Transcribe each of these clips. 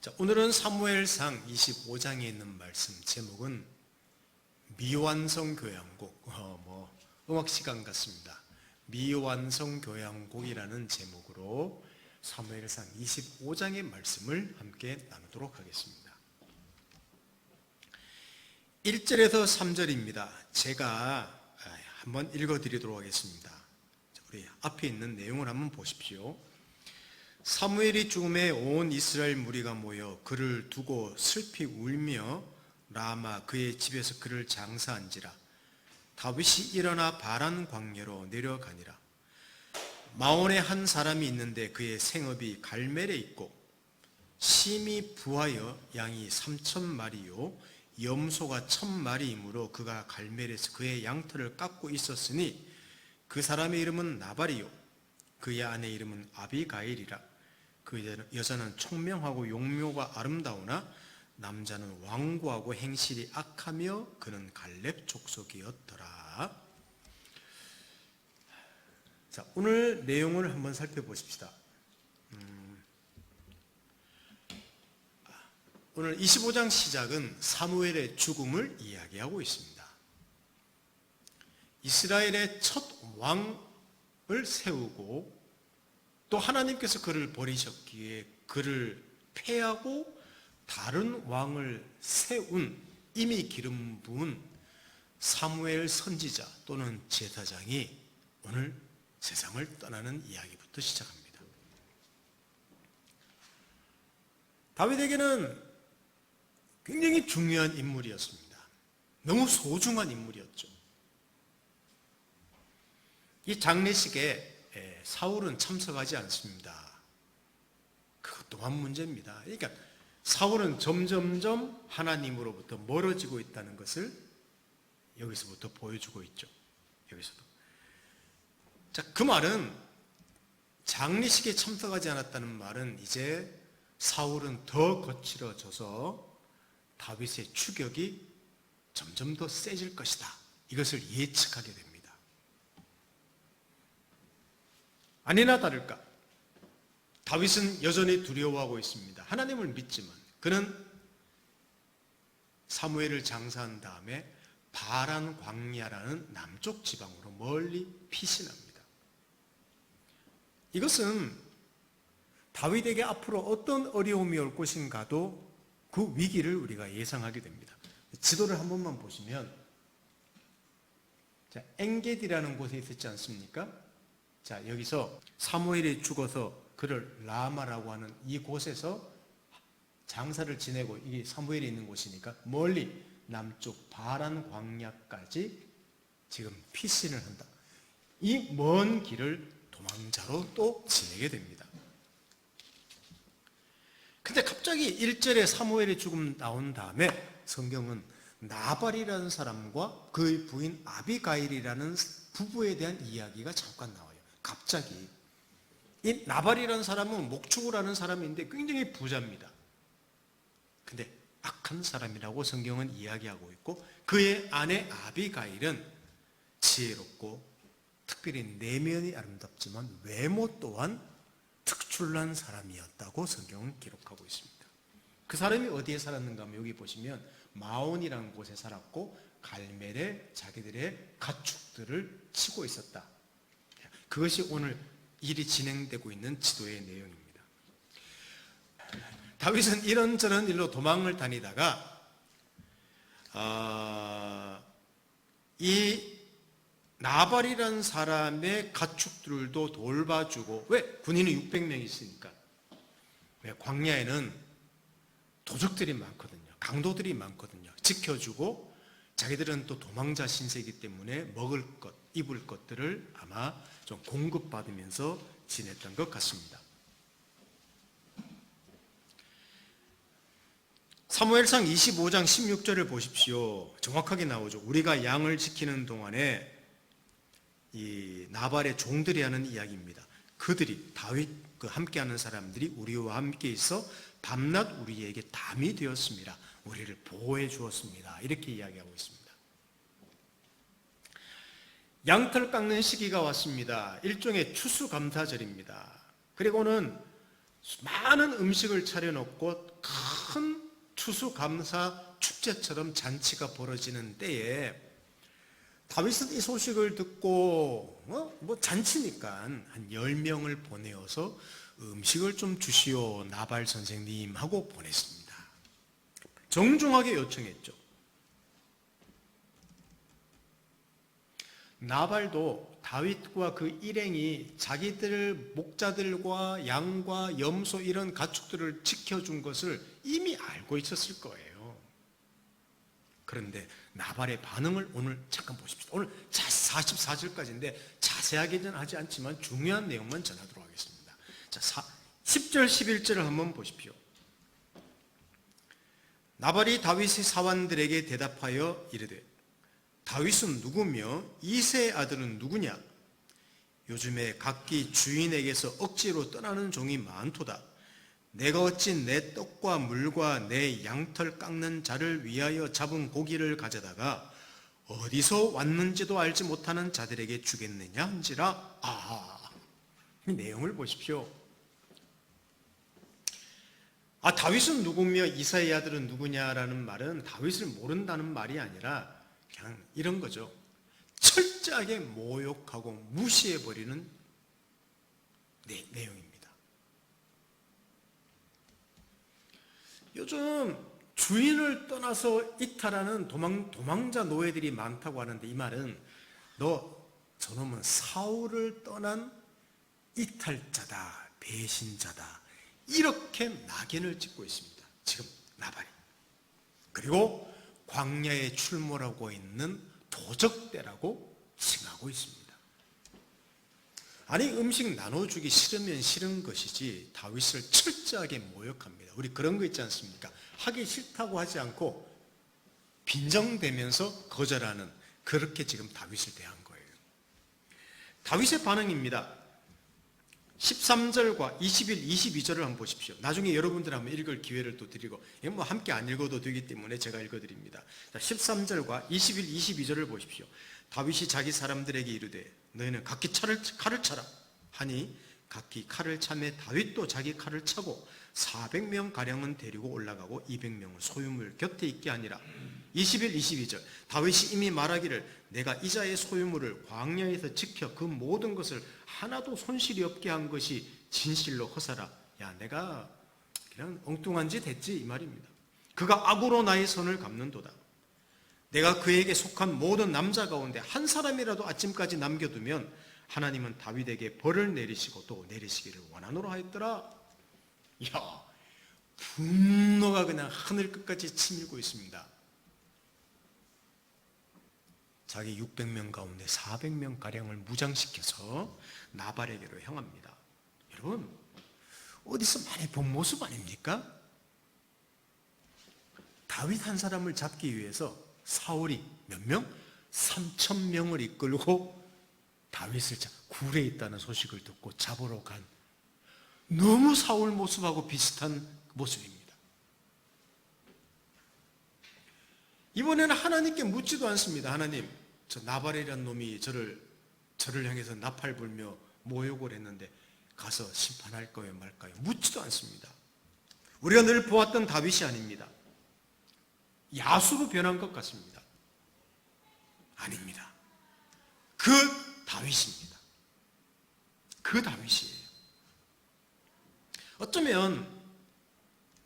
자, 오늘은 사무엘상 25장에 있는 말씀 제목은 미완성 교향곡, 음악 시간 같습니다. 미완성 교향곡이라는 제목으로 사무엘상 25장의 말씀을 함께 나누도록 하겠습니다. 1절에서 3절입니다. 제가 한번 읽어드리도록 하겠습니다. 우리 앞에 있는 내용을 한번 보십시오. 사무엘이 죽음에 온 이스라엘 무리가 모여 그를 두고 슬피 울며 라마 그의 집에서 그를 장사한지라. 다윗이 일어나 바란 광야로 내려가니라. 마온에 한 사람이 있는데 그의 생업이 갈멜에 있고 심히 부하여 양이 3,000마리요 염소가 1,000마리이므로 그가 갈멜에서 그의 양털을 깎고 있었으니 그 사람의 이름은 나발이요 그의 아내 이름은 아비가일이라. 그 여자는 총명하고 용묘가 아름다우나 남자는 완고하고 행실이 악하며 그는 갈렙 족속이었더라. 자, 오늘 내용을 한번 살펴보십시다. 오늘 25장 시작은 사무엘의 죽음을 이야기하고 있습니다. 이스라엘의 첫 왕을 세우고 또 하나님께서 그를 버리셨기에 그를 폐하고 다른 왕을 세운 이미 기름 부은 사무엘 선지자 또는 제사장이 오늘 세상을 떠나는 이야기부터 시작합니다. 다윗에게는 굉장히 중요한 인물이었습니다. 너무 소중한 인물이었죠. 이 장례식에 사울은 참석하지 않습니다. 그것 또한 문제입니다. 그러니까 사울은 점점점 하나님으로부터 멀어지고 있다는 것을 여기서부터 보여주고 있죠. 여기서도. 자, 그 말은 장례식에 참석하지 않았다는 말은 이제 사울은 더 거칠어져서 다윗의 추격이 점점 더 세질 것이다. 이것을 예측하게 됩니다. 아니나 다를까 다윗은 여전히 두려워하고 있습니다. 하나님을 믿지만 그는 사무엘을 장사한 다음에 바란 광야라는 남쪽 지방으로 멀리 피신합니다. 이것은 다윗에게 앞으로 어떤 어려움이 올 것인가도 그 위기를 우리가 예상하게 됩니다. 지도를 한 번만 보시면 자, 엔게디라는 곳에 있었지 않습니까? 자, 여기서 사무엘이 죽어서 그를 라마라고 하는 이곳에서 장사를 지내고 이게 사무엘이 있는 곳이니까 멀리 남쪽 바란 광야까지 지금 피신을 한다. 이 먼 길을 도망자로 또 지내게 됩니다. 근데 갑자기 1절에 사무엘의 죽음 나온 다음에 성경은 나발이라는 사람과 그의 부인 아비가일이라는 부부에 대한 이야기가 잠깐 나와요. 갑자기 이 나발이라는 사람은 목축을 하는 사람인데 굉장히 부자입니다. 근데 악한 사람이라고 성경은 이야기하고 있고 그의 아내 아비가일은 지혜롭고 특별히 내면이 아름답지만 외모 또한 특출난 사람이었다고 성경은 기록하고 있습니다. 그 사람이 어디에 살았는가 하면 여기 보시면 마온이라는 곳에 살았고 갈멜에 자기들의 가축들을 치고 있었다. 그것이 오늘 일이 진행되고 있는 지도의 내용입니다. 다윗은 이런저런 일로 도망을 다니다가 이 나발이라는 사람의 가축들도 돌봐주고 왜? 군인이 600명 있으니까. 왜? 광야에는 도적들이 많거든요. 강도들이 많거든요. 지켜주고 자기들은 또 도망자 신세이기 때문에 먹을 것, 입을 것들을 아마 좀 공급받으면서 지냈던 것 같습니다. 사무엘상 25장 16절을 보십시오. 정확하게 나오죠. 우리가 양을 지키는 동안에 이 나발의 종들이 하는 이야기입니다. 그들이 다윗 함께하는 사람들이 우리와 함께 있어 밤낮 우리에게 담이 되었습니다. 우리를 보호해 주었습니다. 이렇게 이야기하고 있습니다. 양털 깎는 시기가 왔습니다. 일종의 추수감사절입니다. 그리고는 많은 음식을 차려놓고 큰 추수감사 축제처럼 잔치가 벌어지는 때에 다윗은 이 소식을 듣고 뭐 잔치니까 한 10명을 보내어서 음식을 좀 주시오 나발 선생님 하고 보냈습니다. 정중하게 요청했죠. 나발도 다윗과 그 일행이 자기들 목자들과 양과 염소 이런 가축들을 지켜준 것을 이미 알고 있었을 거예요. 그런데 나발의 반응을 오늘 잠깐 보십시오. 오늘 44절까지인데 자세하게는 하지 않지만 중요한 내용만 전하도록 하겠습니다. 자, 10절 11절을 한번 보십시오. 나발이 다윗의 사환들에게 대답하여 이르되 다윗은 누구며 이새의 아들은 누구냐? 요즘에 각기 주인에게서 억지로 떠나는 종이 많도다. 내가 어찌 내 떡과 물과 내 양털 깎는 자를 위하여 잡은 고기를 가져다가 어디서 왔는지도 알지 못하는 자들에게 주겠느냐 한지라. 이 내용을 보십시오. 다윗은 누구며 이새의 아들은 누구냐라는 말은 다윗을 모른다는 말이 아니라 그냥 이런 거죠. 철저하게 모욕하고 무시해버리는 내용입니다. 요즘 주인을 떠나서 이탈하는 도망자 노예들이 많다고 하는데 이 말은 저놈은 사울을 떠난 이탈자다, 배신자다 이렇게 낙인을 찍고 있습니다. 지금 나발이. 그리고 광야에 출몰하고 있는 도적대라고 칭하고 있습니다. 아니 음식 나눠주기 싫으면 싫은 것이지 다윗을 철저하게 모욕합니다. 우리 그런 거 있지 않습니까? 하기 싫다고 하지 않고 빈정대면서 거절하는 그렇게 지금 다윗을 대한 거예요. 다윗의 반응입니다. 13절과 21, 22절을 한번 보십시오. 나중에 여러분들 한번 읽을 기회를 또 드리고 이건 뭐 함께 안 읽어도 되기 때문에 제가 읽어드립니다. 13절과 21, 22절을 보십시오. 다윗이 자기 사람들에게 이르되 너희는 각기 칼을 차라 하니 각기 칼을 차매 다윗도 자기 칼을 차고 400명가량은 데리고 올라가고 200명은 소유물 곁에 있게 하니라. 21, 22절 다윗이 이미 말하기를 내가 이자의 소유물을 광야에서 지켜 그 모든 것을 하나도 손실이 없게 한 것이 진실로 허사라. 야 내가 그냥 엉뚱한 짓 했지 이 말입니다. 그가 악으로 나의 선을 갚는도다. 내가 그에게 속한 모든 남자 가운데 한 사람이라도 아침까지 남겨두면 하나님은 다윗에게 벌을 내리시고 또 내리시기를 원하노라 하였더라. 야 분노가 그냥 하늘 끝까지 치밀고 있습니다. 자기 600명 가운데 400명가량을 무장시켜서 나발에게로 향합니다. 여러분 어디서 많이 본 모습 아닙니까? 다윗 한 사람을 잡기 위해서 사울이 몇 명? 3,000명을 이끌고 다윗을 굴에 있다는 소식을 듣고 잡으러 간 너무 사울 모습하고 비슷한 모습입니다. 이번에는 하나님께 묻지도 않습니다. 하나님, 저 나발이라는 놈이 저를 향해서 나팔 불며 모욕을 했는데 가서 심판할까요 말까요? 묻지도 않습니다. 우리가 늘 보았던 다윗이 아닙니다. 야수로 변한 것 같습니다. 아닙니다. 그 다윗입니다. 그 다윗이에요. 어쩌면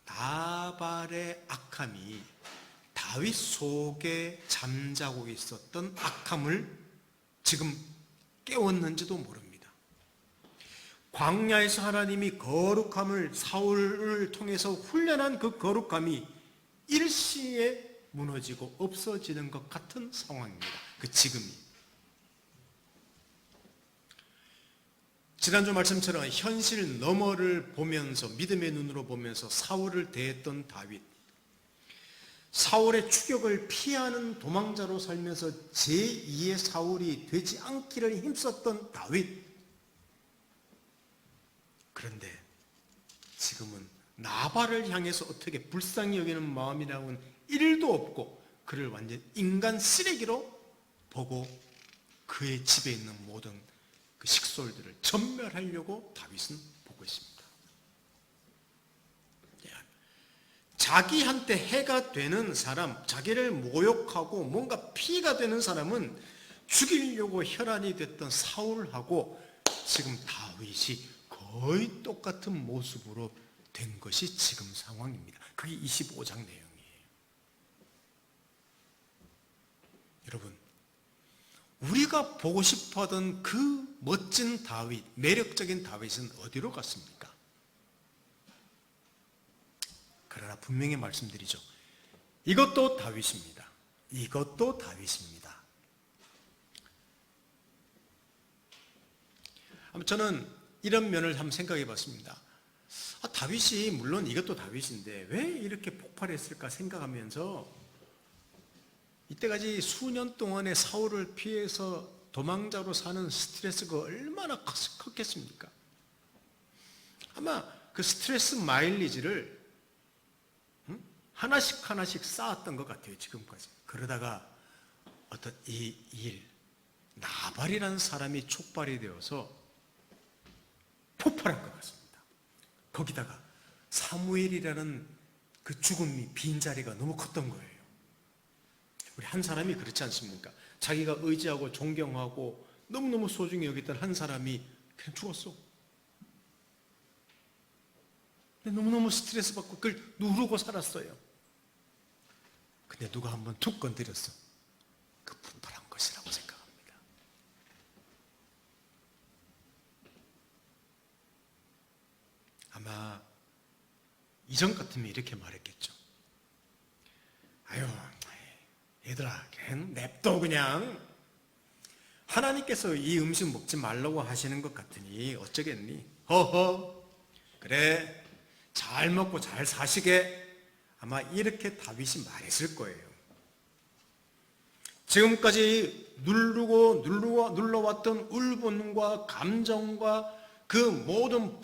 나발의 악함이 다윗 속에 잠자고 있었던 악함을 지금 깨웠는지도 모릅니다. 광야에서 하나님이 거룩함을 사울을 통해서 훈련한 그 거룩함이 일시에 무너지고 없어지는 것 같은 상황입니다. 그 지금이. 지난주 말씀처럼 현실 너머를 보면서 믿음의 눈으로 보면서 사울을 대했던 다윗, 사울의 추격을 피하는 도망자로 살면서 제2의 사울이 되지 않기를 힘썼던 다윗. 그런데 지금은 나발을 향해서 어떻게 불쌍히 여기는 마음이라고는 1도 없고 그를 완전 인간 쓰레기로 보고 그의 집에 있는 모든 그 식솔들을 전멸하려고 다윗은 보고 있습니다. 자기한테 해가 되는 사람, 자기를 모욕하고 뭔가 피가 되는 사람은 죽이려고 혈안이 됐던 사울하고 지금 다윗이 거의 똑같은 모습으로 된 것이 지금 상황입니다. 그게 25장 내용이에요. 여러분, 우리가 보고 싶어하던 그 멋진 다윗, 매력적인 다윗은 어디로 갔습니까? 그러나 분명히 말씀드리죠. 이것도 다윗입니다. 이것도 다윗입니다. 저는 이런 면을 한번 생각해 봤습니다. 다윗이 물론 이것도 다윗인데 왜 이렇게 폭발했을까 생각하면서 이때까지 수년 동안의 사울을 피해서 도망자로 사는 스트레스가 얼마나 컸겠습니까? 아마 그 스트레스 마일리지를 하나씩 하나씩 쌓았던 것 같아요, 지금까지. 그러다가 어떤 이 일, 나발이라는 사람이 촉발이 되어서 폭발한 것 같습니다. 거기다가 사무엘이라는 그 죽음이 빈자리가 너무 컸던 거예요. 우리 한 사람이 그렇지 않습니까? 자기가 의지하고 존경하고 너무너무 소중히 여겼던 한 사람이 그냥 죽었어. 근데 너무너무 스트레스 받고 그걸 누르고 살았어요. 근데 누가 한번 툭 건드렸어. 그 폭발한 것이라고 생각합니다. 아마 이전 같으면 이렇게 말했겠죠. 아유, 얘들아, 그냥 냅둬 그냥. 하나님께서 이 음식 먹지 말라고 하시는 것 같으니 어쩌겠니? 허허, 그래, 잘 먹고 잘 사시게. 아마 이렇게 다윗이 말했을 거예요. 지금까지 눌러왔던 울분과 감정과 그 모든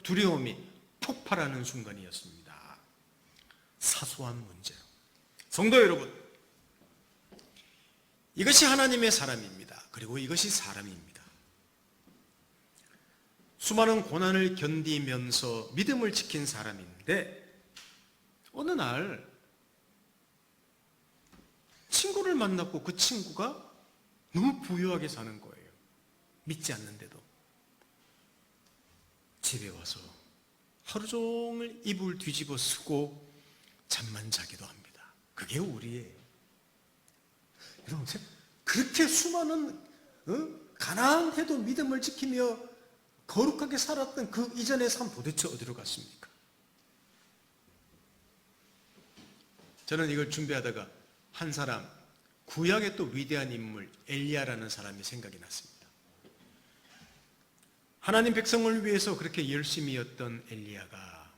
두려움이 폭발하는 순간이었습니다. 사소한 문제로. 성도 여러분, 이것이 하나님의 사람입니다. 그리고 이것이 사람입니다. 수많은 고난을 견디면서 믿음을 지킨 사람인데 어느 날 친구를 만났고 그 친구가 너무 부유하게 사는 거예요. 믿지 않는데도. 집에 와서 하루 종일 이불 뒤집어 쓰고 잠만 자기도 합니다. 그게 우리예요. 여러분, 그렇게 수많은 가난해도 믿음을 지키며 거룩하게 살았던 그 이전의 삶 도대체 어디로 갔습니까? 저는 이걸 준비하다가 한 사람, 구약의 또 위대한 인물 엘리야라는 사람이 생각이 났습니다. 하나님 백성을 위해서 그렇게 열심히였던 엘리야가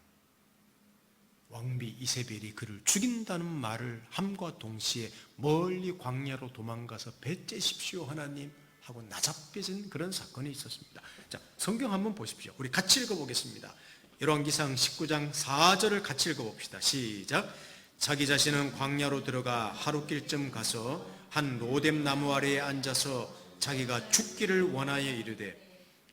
왕비 이세벨이 그를 죽인다는 말을 함과 동시에 멀리 광야로 도망가서 배째십시오 하나님 하고 나잡혀진 그런 사건이 있었습니다. 자, 성경 한번 보십시오. 우리 같이 읽어보겠습니다. 열왕기상 19장 4절을 같이 읽어봅시다. 시작. 자기 자신은 광야로 들어가 하루길쯤 가서 한 로뎀 나무 아래에 앉아서 자기가 죽기를 원하여 이르되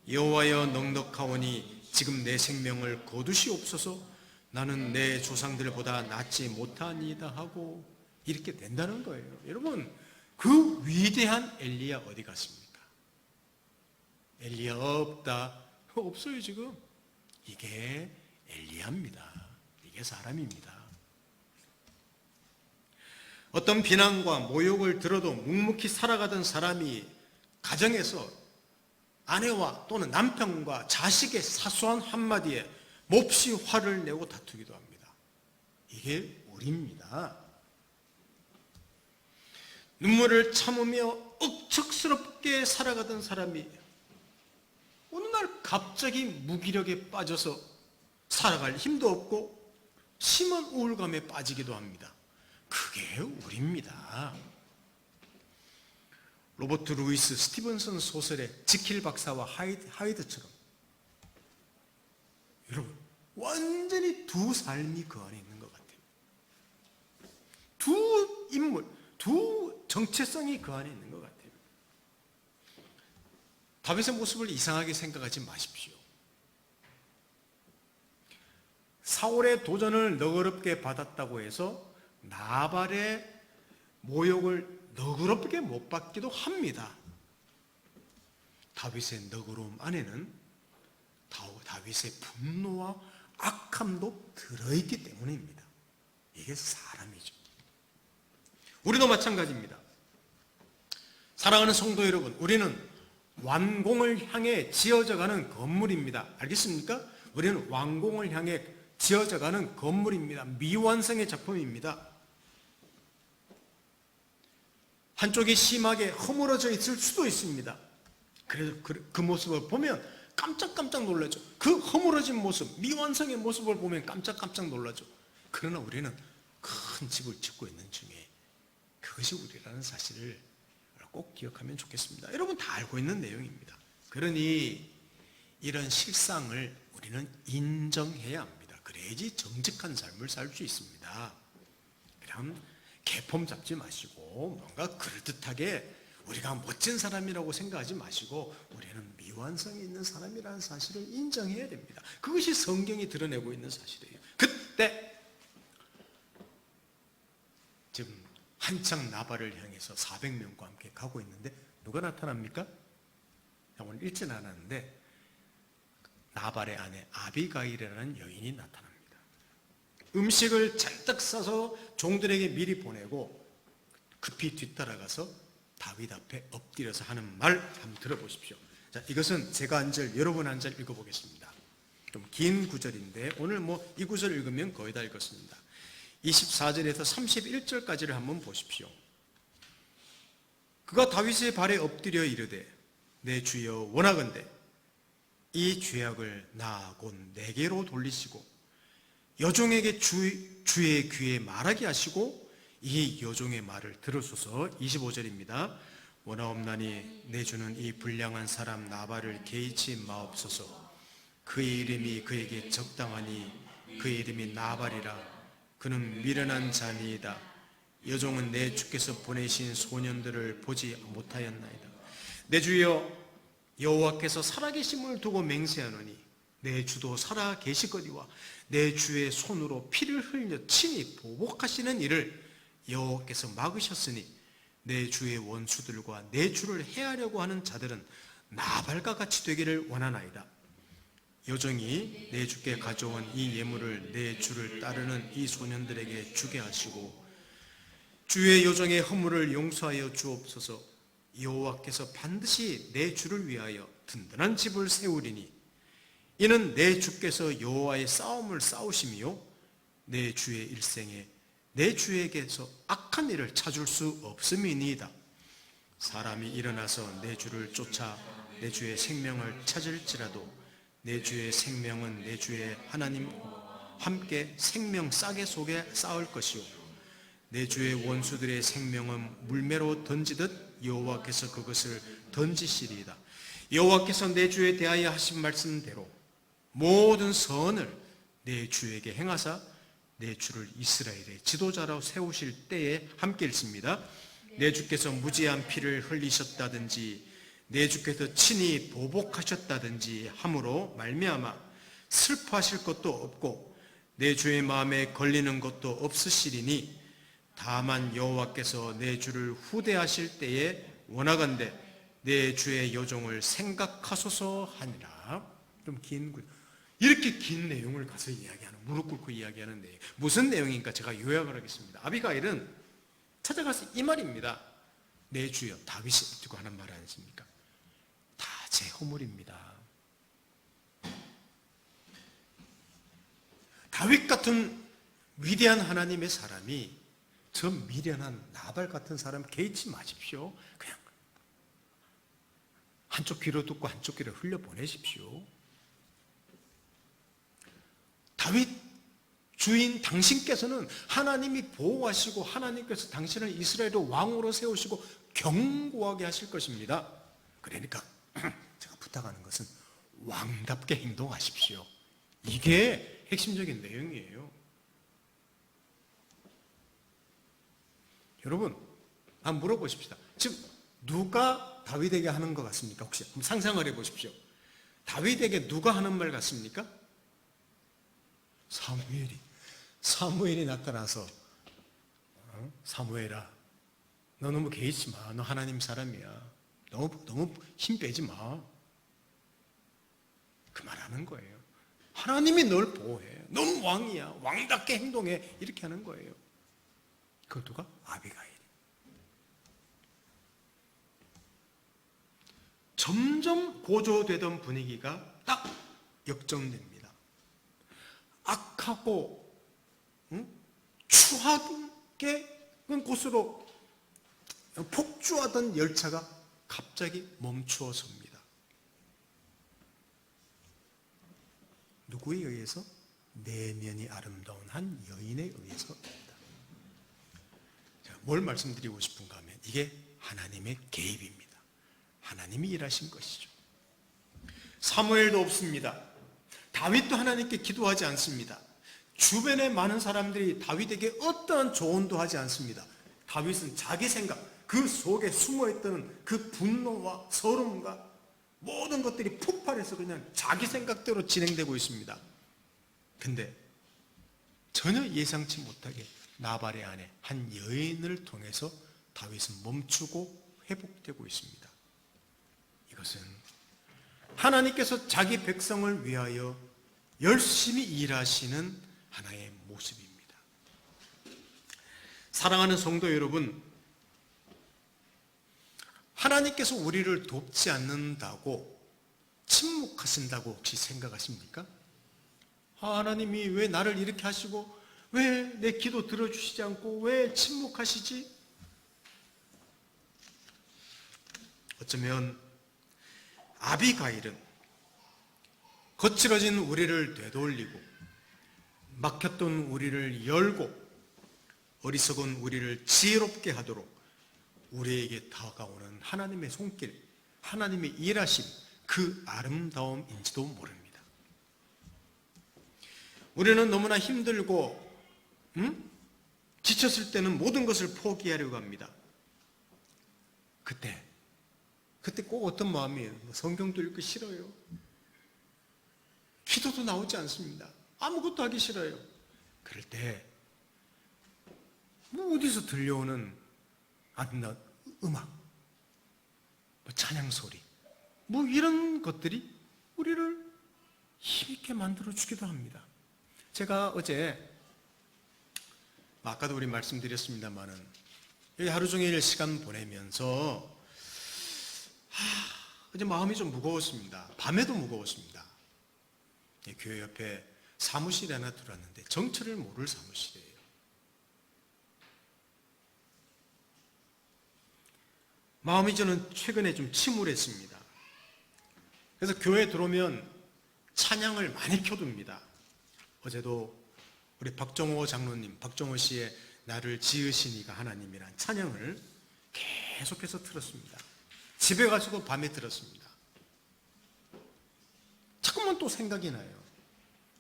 여호와여 넉넉하오니 지금 내 생명을 거두시옵소서. 나는 내 조상들보다 낫지 못하니이다 하고 이렇게 된다는 거예요. 여러분, 그 위대한 엘리야 어디 갔습니까? 엘리야 없다. 없어요 지금. 이게 엘리야입니다. 이게 사람입니다. 어떤 비난과 모욕을 들어도 묵묵히 살아가던 사람이 가정에서 아내와 또는 남편과 자식의 사소한 한마디에 몹시 화를 내고 다투기도 합니다. 이게 우리입니다. 눈물을 참으며 억척스럽게 살아가던 사람이 어느 날 갑자기 무기력에 빠져서 살아갈 힘도 없고 심한 우울감에 빠지기도 합니다. 그게 우리입니다. 로버트 루이스 스티븐슨 소설의 지킬 박사와 하이드처럼 여러분, 완전히 두 삶이 그 안에 있는 것 같아요. 두 인물, 두 정체성이 그 안에 있는 것 같아요. 다윗의 모습을 이상하게 생각하지 마십시오. 사울의 도전을 너그럽게 받았다고 해서 나발의 모욕을 너그럽게 못 받기도 합니다. 다윗의 너그러움 안에는 다윗의 분노와 악함도 들어있기 때문입니다. 이게 사람이죠. 우리도 마찬가지입니다. 사랑하는 성도 여러분, 우리는 완공을 향해 지어져가는 건물입니다. 알겠습니까? 우리는 완공을 향해 지어져가는 건물입니다. 미완성의 작품입니다. 한쪽이 심하게 허물어져 있을 수도 있습니다. 그래서 그 모습을 보면 깜짝깜짝 놀라죠. 그 허물어진 모습, 미완성의 모습을 보면 깜짝깜짝 놀라죠. 그러나 우리는 큰 집을 짓고 있는 중에 그것이 우리라는 사실을 꼭 기억하면 좋겠습니다. 여러분 다 알고 있는 내용입니다. 그러니 이런 실상을 우리는 인정해야 합니다. 그래야지 정직한 삶을 살 수 있습니다. 그럼 개폼 잡지 마시고 뭔가 그럴듯하게 우리가 멋진 사람이라고 생각하지 마시고 우리는 미완성이 있는 사람이라는 사실을 인정해야 됩니다. 그것이 성경이 드러내고 있는 사실이에요. 그때 지금 한창 나발을 향해서 400명과 함께 가고 있는데 누가 나타납니까? 오늘 읽지는 않았는데 나발의 아내 아비가일이라는 여인이 나타납니다. 음식을 잔뜩 싸서 종들에게 미리 보내고 급히 뒤따라가서 다윗 앞에 엎드려서 하는 말 한번 들어보십시오. 자, 이것은 제가 한 절, 여러분 한 절 읽어보겠습니다. 좀 긴 구절인데 오늘 이 구절 읽으면 거의 다 읽었습니다. 24절에서 31절까지를 한번 보십시오. 그가 다윗의 발에 엎드려 이르되 내 주여 원하건대 이 죄악을 나 곧 내게로 돌리시고 여종에게 주의 귀에 말하게 하시고 이 여종의 말을 들으소서. 25절입니다. 원하옵나니 내 주는 이 불량한 사람 나발을 개의치 마옵소서. 그의 이름이 그에게 적당하니 그의 이름이 나발이라. 그는 미련한 자니이다. 여종은 내 주께서 보내신 소년들을 보지 못하였나이다. 내 주여 여호와께서 살아계심을 두고 맹세하노니 내 주도 살아계시거니와 내 주의 손으로 피를 흘려 친히 보복하시는 일을 여호와께서 막으셨으니 내 주의 원수들과 내 주를 해하려고 하는 자들은 나발과 같이 되기를 원하나이다. 여종이 내 주께 가져온 이 예물을 내 주를 따르는 이 소년들에게 주게 하시고 주의 여종의 허물을 용서하여 주옵소서. 여호와께서 반드시 내 주를 위하여 든든한 집을 세우리니 이는 내 주께서 여호와의 싸움을 싸우심이요 내 주의 일생에 내 주에게서 악한 일을 찾을 수 없음이니이다. 사람이 일어나서 내 주를 쫓아 내 주의 생명을 찾을지라도 내 주의 생명은 내 주의 하나님 함께 생명 싸개 속에 쌓을 것이요 내 주의 원수들의 생명은 물매로 던지듯 여호와께서 그것을 던지시리이다. 여호와께서 내 주에 대하여 하신 말씀대로 모든 선을 내 주에게 행하사 내 주를 이스라엘의 지도자로 세우실 때에 함께 읽습니다. 내 주께서 무지한 피를 흘리셨다든지 내 주께서 친히 보복하셨다든지 함으로 말미암아 슬퍼하실 것도 없고 내 주의 마음에 걸리는 것도 없으시리니 다만 여호와께서 내 주를 후대하실 때에 원하건대 내 주의 여종을 생각하소서 하니라. 좀 긴 구 이렇게 긴 내용을 가서 이야기하는, 무릎 꿇고 이야기하는 내용. 무슨 내용인가 제가 요약을 하겠습니다. 아비가일은 찾아가서 이 말입니다. 내 주여, 다윗이 엎드리고 하는 말 아니십니까? 다 제 허물입니다. 다윗 같은 위대한 하나님의 사람이 저 미련한 나발 같은 사람 개의치 마십시오. 그냥 한쪽 귀로 듣고 한쪽 귀로 흘려보내십시오. 다윗 주인 당신께서는 하나님이 보호하시고 하나님께서 당신을 이스라엘의 왕으로 세우시고 견고하게 하실 것입니다. 그러니까 제가 부탁하는 것은 왕답게 행동하십시오. 이게 핵심적인 내용이에요. 여러분, 한번 물어보십시다. 지금 누가 다윗에게 하는 것 같습니까? 혹시 한번 상상을 해보십시오. 다윗에게 누가 하는 말 같습니까? 사무엘이 나타나서 사무엘아, 너 너무 개의치 마. 너 하나님 사람이야. 너무 힘 빼지 마. 그 말하는 거예요. 하나님이 널 보호해. 넌 왕이야. 왕답게 행동해. 이렇게 하는 거예요. 그 누가? 아비가일. 점점 고조되던 분위기가 딱 역전됩니다. 악하고 추하게 곳으로 폭주하던 열차가 갑자기 멈추어 섭니다. 누구에 의해서? 내면이 아름다운 한 여인에 의해서입니다. 뭘 말씀드리고 싶은가 하면 이게 하나님의 개입입니다. 하나님이 일하신 것이죠. 사무엘도 없습니다. 다윗도 하나님께 기도하지 않습니다. 주변에 많은 사람들이 다윗에게 어떠한 조언도 하지 않습니다. 다윗은 자기 생각, 그 속에 숨어있던 그 분노와 서름과 모든 것들이 폭발해서 그냥 자기 생각대로 진행되고 있습니다. 근데 전혀 예상치 못하게 나발의 아내 한 여인을 통해서 다윗은 멈추고 회복되고 있습니다. 이것은 하나님께서 자기 백성을 위하여 열심히 일하시는 하나의 모습입니다. 사랑하는 성도 여러분, 하나님께서 우리를 돕지 않는다고 침묵하신다고 혹시 생각하십니까? 하나님이 왜 나를 이렇게 하시고 왜 내 기도 들어주시지 않고 왜 침묵하시지? 어쩌면 아비가일은 거칠어진 우리를 되돌리고 막혔던 우리를 열고 어리석은 우리를 지혜롭게 하도록 우리에게 다가오는 하나님의 손길, 하나님의 일하심, 그 아름다움인지도 모릅니다. 우리는 너무나 힘들고 지쳤을 때는 모든 것을 포기하려고 합니다. 그때 꼭 어떤 마음이에요? 성경도 읽기 싫어요. 기도도 나오지 않습니다. 아무것도 하기 싫어요. 그럴 때 어디서 들려오는 아름다운 음악, 찬양 소리, 이런 것들이 우리를 힘있게 만들어주기도 합니다. 제가 어제 아까도 우리 말씀드렸습니다마는 여기 하루 종일 시간 보내면서 어제 마음이 좀 무거웠습니다. 밤에도 무거웠습니다. 교회 옆에 사무실에 하나 들어왔는데 정체를 모를 사무실이에요. 마음이 저는 최근에 좀 침울했습니다. 그래서 교회에 들어오면 찬양을 많이 켜둡니다. 어제도 우리 박정호 장로님, 박정호 씨의 나를 지으신 이가 하나님이란 찬양을 계속해서 틀었습니다. 집에 가서도 밤에 들었습니다. 자꾸만 또 생각이 나요.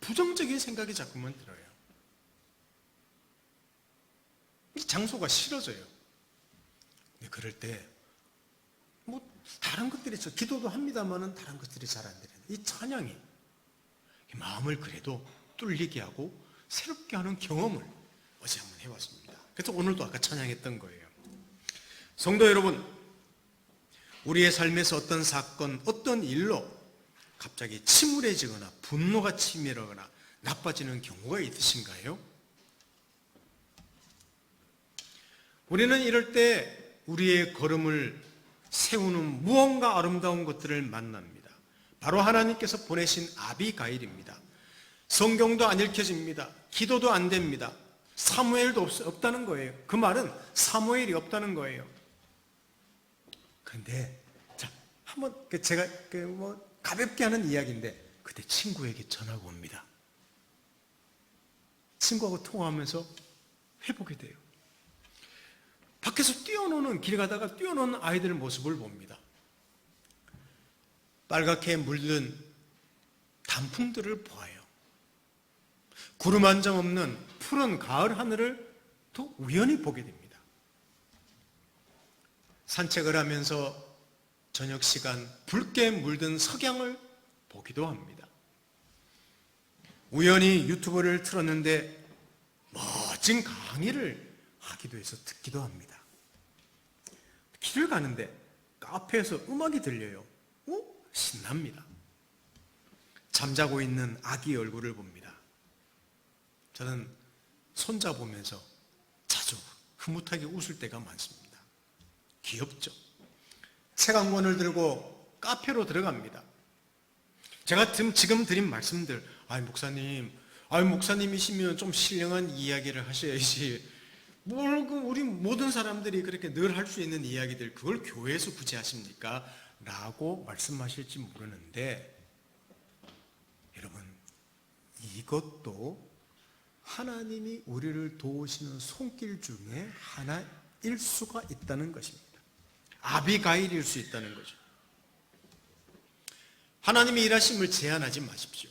부정적인 생각이 자꾸만 들어요. 이 장소가 싫어져요. 근데 그럴 때 다른 것들이 기도도 합니다만은 다른 것들이 잘 안 되는데 이 찬양이 마음을 그래도 뚫리게 하고 새롭게 하는 경험을 어제 한번 해봤습니다. 그래서 오늘도 아까 찬양했던 거예요. 성도 여러분, 우리의 삶에서 어떤 사건, 어떤 일로 갑자기 침울해지거나 분노가 치밀하거나 나빠지는 경우가 있으신가요? 우리는 이럴 때 우리의 걸음을 세우는 무언가 아름다운 것들을 만납니다. 바로 하나님께서 보내신 아비가일입니다. 성경도 안 읽혀집니다. 기도도 안 됩니다. 사무엘도 없다는 거예요. 그 말은 사무엘이 없다는 거예요. 그런데 한번 제가 가볍게 하는 이야기인데 그때 친구에게 전화가 옵니다. 친구하고 통화하면서 회복이 돼요. 밖에서 길 가다가 뛰어노는 아이들 모습을 봅니다. 빨갛게 물든 단풍들을 보아요. 구름 한 점 없는 푸른 가을 하늘을 또 우연히 보게 됩니다. 산책을 하면서 저녁 시간 붉게 물든 석양을 보기도 합니다. 우연히 유튜브를 틀었는데 멋진 강의를 하기도 해서 듣기도 합니다. 길을 가는데 카페에서 음악이 들려요. 신납니다. 잠자고 있는 아기 얼굴을 봅니다. 저는 손자 보면서 자주 흐뭇하게 웃을 때가 많습니다. 귀엽죠? 책 한 권을 들고 카페로 들어갑니다. 제가 지금 드린 말씀들, 목사님이시면 좀 신령한 이야기를 하셔야지. 우리 모든 사람들이 그렇게 늘 할 수 있는 이야기들, 그걸 교회에서 굳이 하십니까? 라고 말씀하실지 모르는데, 여러분, 이것도 하나님이 우리를 도우시는 손길 중에 하나일 수가 있다는 것입니다. 아비가일일 수 있다는 거죠. 하나님의 일하심을 제한하지 마십시오.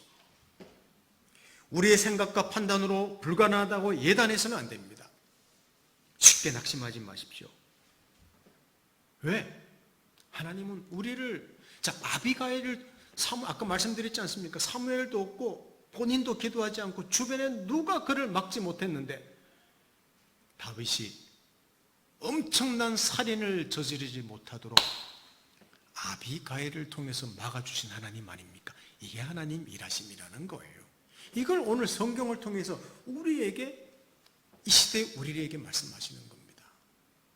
우리의 생각과 판단으로 불가능하다고 예단해서는 안 됩니다. 쉽게 낙심하지 마십시오. 왜? 하나님은 우리를, 아비가일을 아까 말씀드렸지 않습니까? 사무엘도 없고 본인도 기도하지 않고 주변에 누가 그를 막지 못했는데 다윗이 엄청난 살인을 저지르지 못하도록 아비가일을 통해서 막아주신 하나님 아닙니까? 이게 하나님 일하심이라는 거예요. 이걸 오늘 성경을 통해서 우리에게, 이 시대에 우리에게 말씀하시는 겁니다.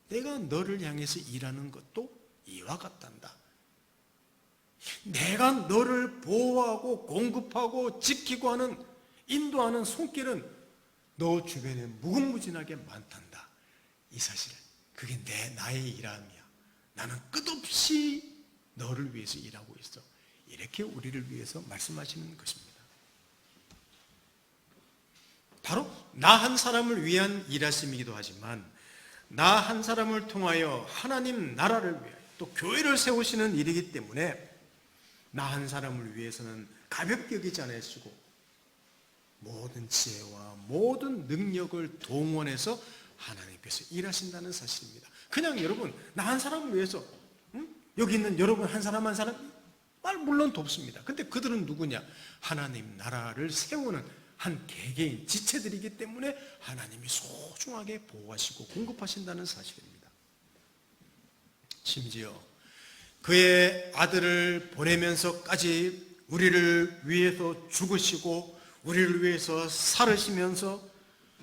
내가 너를 향해서 일하는 것도 이와 같단다. 내가 너를 보호하고 공급하고 지키고 하는, 인도하는 손길은 너 주변에 무궁무진하게 많단다. 이 사실, 그게 나의 일함이야. 나는 끝없이 너를 위해서 일하고 있어. 이렇게 우리를 위해서 말씀하시는 것입니다. 바로 나 한 사람을 위한 일하심이기도 하지만, 나 한 사람을 통하여 하나님 나라를 위하여 또 교회를 세우시는 일이기 때문에 나 한 사람을 위해서는 가볍게 여기지 않으시고 모든 지혜와 모든 능력을 동원해서 하나님께서 일하신다는 사실입니다. 그냥 여러분, 나 한 사람을 위해서, 여기 있는 여러분 한 사람 한 사람 물론 돕습니다. 근데 그들은 누구냐? 하나님 나라를 세우는 한 개개인 지체들이기 때문에 하나님이 소중하게 보호하시고 공급하신다는 사실입니다. 심지어 그의 아들을 보내면서까지 우리를 위해서 죽으시고 우리를 위해서 살으시면서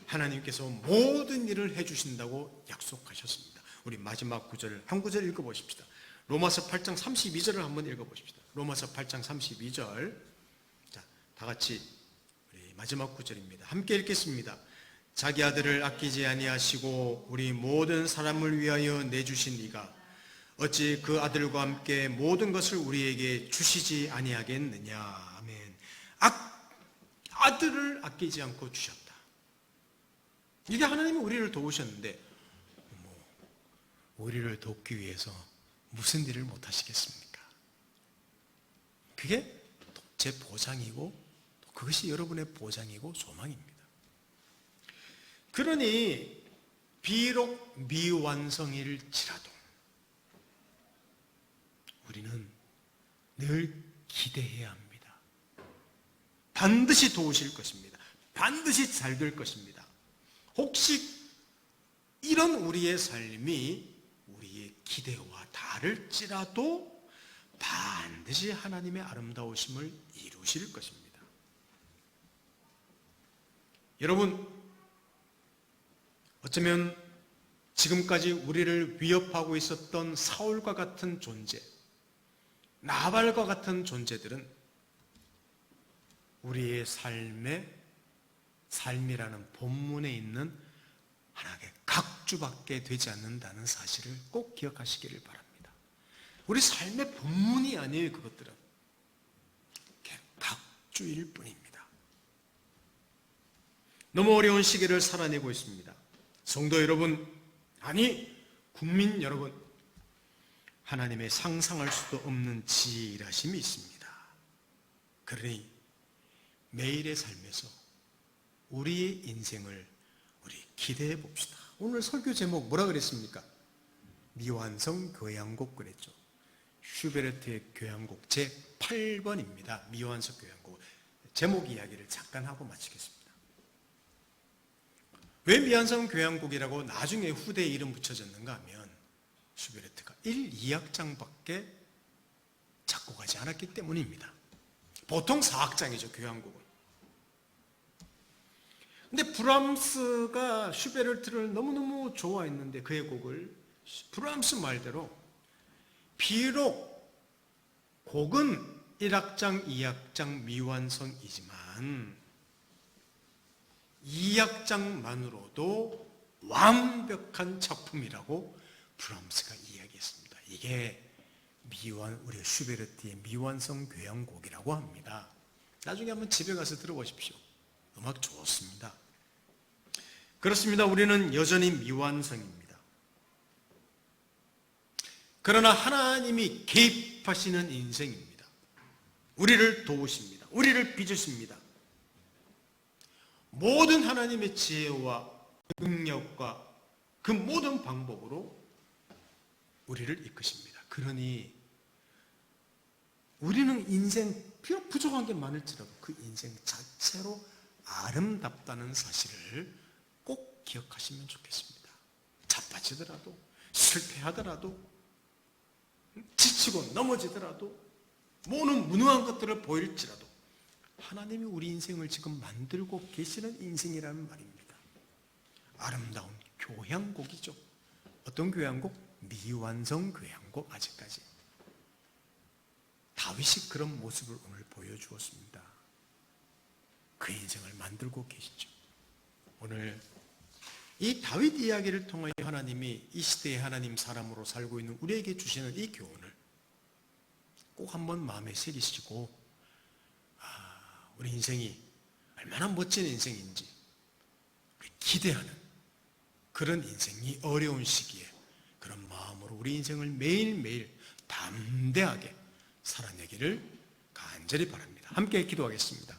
하나님께서 모든 일을 해주신다고 약속하셨습니다. 우리 마지막 구절, 한 구절 읽어보십시다. 로마서 8장 32절을 한번 읽어보십시다. 로마서 8장 32절. 자, 다 같이 우리 마지막 구절입니다. 함께 읽겠습니다. 자기 아들을 아끼지 아니하시고 우리 모든 사람을 위하여 내주신 이가 어찌 그 아들과 함께 모든 것을 우리에게 주시지 아니하겠느냐. 아멘. 아들을 아끼지 않고 주셨다. 이게 하나님이 우리를 도우셨는데 우리를 돕기 위해서 무슨 일을 못 하시겠습니까? 그게 제 보장이고 그것이 여러분의 보장이고 소망입니다. 그러니 비록 미완성일지라도 우리는 늘 기대해야 합니다. 반드시 도우실 것입니다. 반드시 잘 될 것입니다. 혹시 이런 우리의 삶이 우리의 기대와 다를지라도 반드시 하나님의 아름다우심을 이루실 것입니다. 여러분, 어쩌면 지금까지 우리를 위협하고 있었던 사울과 같은 존재, 나발과 같은 존재들은 우리의 삶이라는 본문에 있는 하나님의 각주밖에 되지 않는다는 사실을 꼭 기억하시기를 바랍니다. 우리 삶의 본문이 아니에요. 그것들은 각주일 뿐입니다. 너무 어려운 시기를 살아내고 있습니다. 성도 여러분, 아니 국민 여러분, 하나님의 상상할 수도 없는 지혜의 일하심이 있습니다. 그러니 매일의 삶에서 우리의 인생을 우리 기대해 봅시다. 오늘 설교 제목 뭐라 그랬습니까? 미완성 교향곡 그랬죠. 슈베르트의 교향곡 제 8번입니다. 미완성 교향곡. 제목 이야기를 잠깐 하고 마치겠습니다. 왜 미완성 교향곡이라고 나중에 후대에 이름 붙여졌는가 하면 슈베르트가 1, 2악장밖에 작곡하지 않았기 때문입니다. 보통 4악장이죠, 교향곡은. 근데 브람스가 슈베르트를 너무너무 좋아했는데 그의 곡을 브람스 말대로 비록 곡은 1악장, 2악장 미완성이지만 2악장만으로도 완벽한 작품이라고 브람스가 이야기했습니다. 이게 우리 슈베르트의 미완성 교향곡이라고 합니다. 나중에 한번 집에 가서 들어보십시오. 음악 좋습니다. 그렇습니다. 우리는 여전히 미완성입니다. 그러나 하나님이 개입하시는 인생입니다. 우리를 도우십니다. 우리를 빚으십니다. 모든 하나님의 지혜와 능력과 그 모든 방법으로 우리를 이끄십니다. 그러니 우리는 인생 비록 부족한 게 많을지라도 그 인생 자체로 아름답다는 사실을 꼭 기억하시면 좋겠습니다. 자빠지더라도, 실패하더라도, 지치고 넘어지더라도, 모든 무능한 것들을 보일지라도 하나님이 우리 인생을 지금 만들고 계시는 인생이라는 말입니다. 아름다운 교향곡이죠. 어떤 교향곡? 미완성 교향곡. 아직까지 다윗이 그런 모습을 오늘 보여주었습니다. 그 인생을 만들고 계시죠. 오늘 이 다윗 이야기를 통해 하나님이 이 시대의 하나님 사람으로 살고 있는 우리에게 주시는 이 교훈을 꼭 한번 마음에 새기시고 우리 인생이 얼마나 멋진 인생인지 기대하는 그런 인생이 어려운 시기에 그런 마음으로 우리 인생을 매일매일 담대하게 살아내기를 간절히 바랍니다. 함께 기도하겠습니다.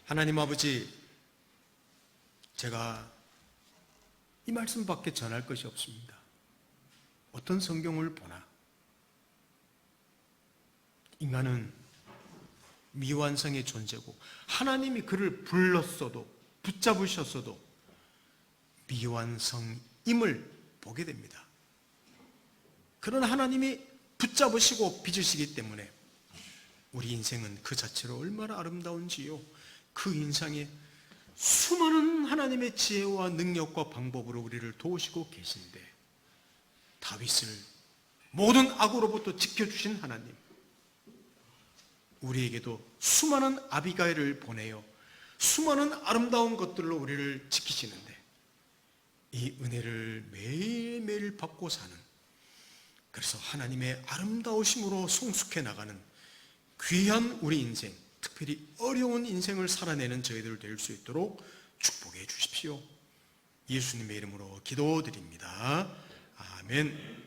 하나님 아버지, 제가 이 말씀밖에 전할 것이 없습니다. 어떤 성경을 보나 인간은 미완성의 존재고 하나님이 그를 불렀어도 붙잡으셨어도 미완성임을 보게 됩니다. 그러나 하나님이 붙잡으시고 빚으시기 때문에 우리 인생은 그 자체로 얼마나 아름다운지요. 그 인상에 수많은 하나님의 지혜와 능력과 방법으로 우리를 도우시고 계신데 다윗을 모든 악으로부터 지켜주신 하나님, 우리에게도 수많은 아비가일을 보내어 수많은 아름다운 것들로 우리를 지키시는데 이 은혜를 매일매일 받고 사는, 그래서 하나님의 아름다우심으로 성숙해 나가는 귀한 우리 인생, 특별히 어려운 인생을 살아내는 저희들 될 수 있도록 축복해 주십시오. 예수님의 이름으로 기도드립니다. 아멘.